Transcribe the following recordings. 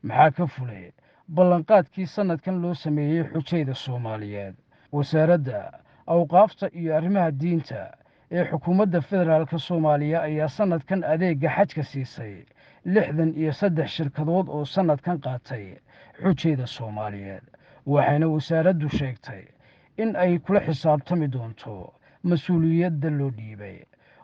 maxaa ka fulay ballanqaadkii sannadkan loo sameeyey xujayda soomaaliyeed. wasaaradda awqaafta iyo arrimaha diinta ee xukuumadda federaalka soomaaliya ayaa sannadkan adeegga xajka siisay 63 shirkadood oo sannadkan qaatay xujayda soomaaliyeed, waxayna wasaaraddu sheegtay in ay kula xisaabtami doonto mas-uuliyadda loo dhiibay.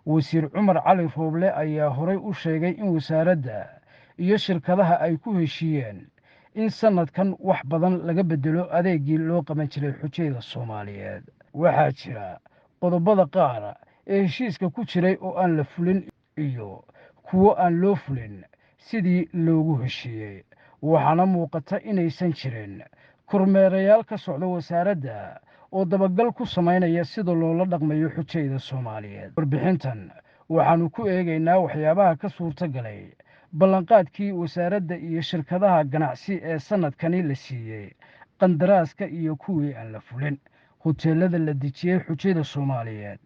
wasiir cumar cali rooble ayaa horay u sheegay in wasaaradda iyo shirkadaha ay ku heshiiyeen in sannadkan wax badan laga beddelo adeeggii loo qaban jiray xujayda soomaaliyeed. waxaa jira qodobada qaar ee heshiiska ku jiray oo aan la fulin iyo kuwo aan loo fulin sidii loogu heshiiyey, waxaana muuqata inaysan jirin kormeerayaal ka socda wasaaradda oo dabagal ku samaynaya sida loola dhaqmayo xujayda soomaaliyeed. warbixintan waxaannu ku eegaynaa waxyaabaha ka suurta galay ballanqaadkii wasaaradda iyo shirkadaha ganacsi ee sannadkani la siiyey qandaraaska iyo kuwii aan la fulin. hoteellada la dejiyey xujayda soomaaliyeed.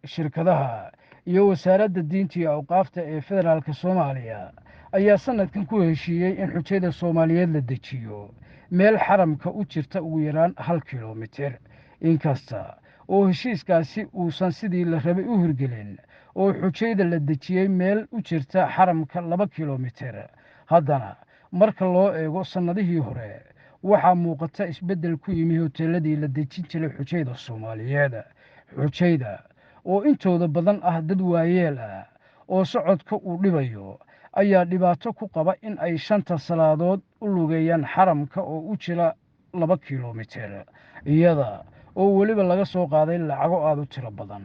shirkadaha iyo wasaaradda diinta iyo awqaafta ee federaalka soomaaliya ayaa sannadkan ku heshiiyey in xujayda soomaaliyeed la dejiyo meel xaramka u jirta ugu yaraan 1 kilomitir. inkasta oo heshiiskaasi uusan sidii la rabay u hirgelin oo xujayda la dejiyey meel u jirta xaramka 2 kilomitir, haddana marka loo eego sannadihii hore waxaa muuqata isbeddel ku yimi hoteelladii la dejin jiray xujayda soomaaliyeed. xujayda oo intooda badan ah dad waayeel ah oo socodka uu dhibayo ayaa dhibaato ku qaba in ay 5 salaadood u lugeeyaan xaramka oo u jira 2 kilomitir, iyada oo weliba laga soo qaaday lacago aad u tiro badan.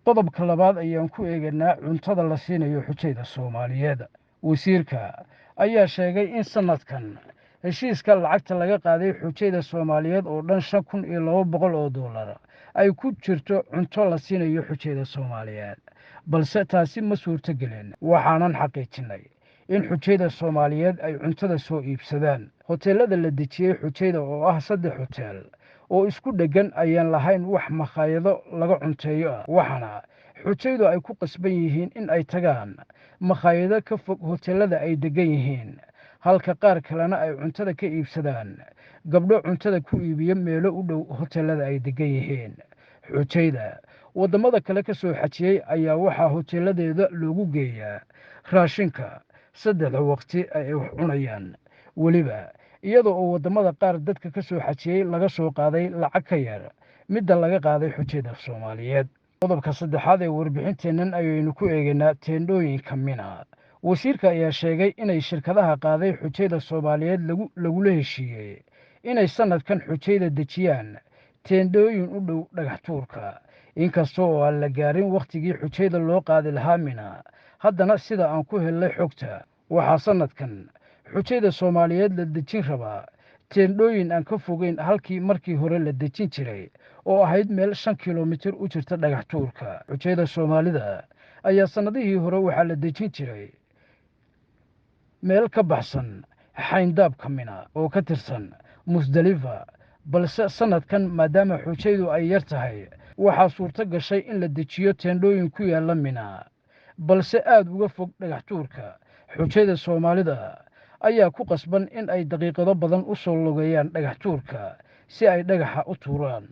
qodobka labaad ayaan ku eegaynaa cuntada la siinayo xujayda soomaaliyeed. wasiirka ayaa sheegay in sannadkan heshiiska lacagta laga qaaday xujayda soomaaliyeed oo dhan $5,200 ay ku jirto cunto la siinayo xujayda soomaaliyeed, balse taasi ma suurto gelin. waxaanan xaqiijinay in xujayda soomaaliyeed ay cuntada soo iibsadaan. hoteellada la dejiyey xujayda oo ah 3 hoteel oo isku dheggan ayaan lahayn wax makhaayado laga cunteeyo ah, waxaana xujaydu ay ku qasban yihiin in ay tagaan makhaayado ka fog hoteellada ay deggan yihiin, halka qaar kalena ay cuntada ka iibsadaan gabdho cuntada ku iibiya meelo u dhow hoteellada ay deggan yihiin. xujayda waddamada kale ka soo xajiyey ayaa waxaa hoteelladeeda loogu geeyaa raashinka 3 waqti ay wax cunayaan, weliba iyada oo waddamada qaar dadka ka soo xajiyey laga soo qaaday lacag ka yar midda laga qaaday xujayda soomaaliyeed. qodobka saddexaad ee warbixinteennan ayaynu ku eegaynaa teendhooyinka mina. wasiirka ayaa sheegay inay shirkadaha qaaday xujayda soomaaliyeed lagula heshiiyey inay sannadkan xujayda dejiyaan teendhooyin u dhow dhagax tuurka. inkasta oo aan la gaarin wakhtigii xujayda loo qaadi lahaa mina, haddana sida aan ku helnay xogta waxaa sannadkan xujayda soomaaliyeed la dejin rabaa teendhooyin aan ka fogeyn halkii markii hore la dejin jiray oo ahayd meel 5 kilomitir u jirta dhagax tuurka. xujayda soomaalida ayaa sannadihii hore waxaa la dejin jiray meel ka baxsan xayndaabka mina oo ka tirsan musdalifa, balse sannadkan maadaama xujaydu ay yar tahay waxaa suurto gashay in la dejiyo teendhooyin ku yaalla mina, balse aad uga fog dhagax tuurka. xujayda soomaalida ayaa ku qasban in ay daqiiqado badan u soo lugeeyaan dhagax tuurka si ay dhagaxa u tuuraan.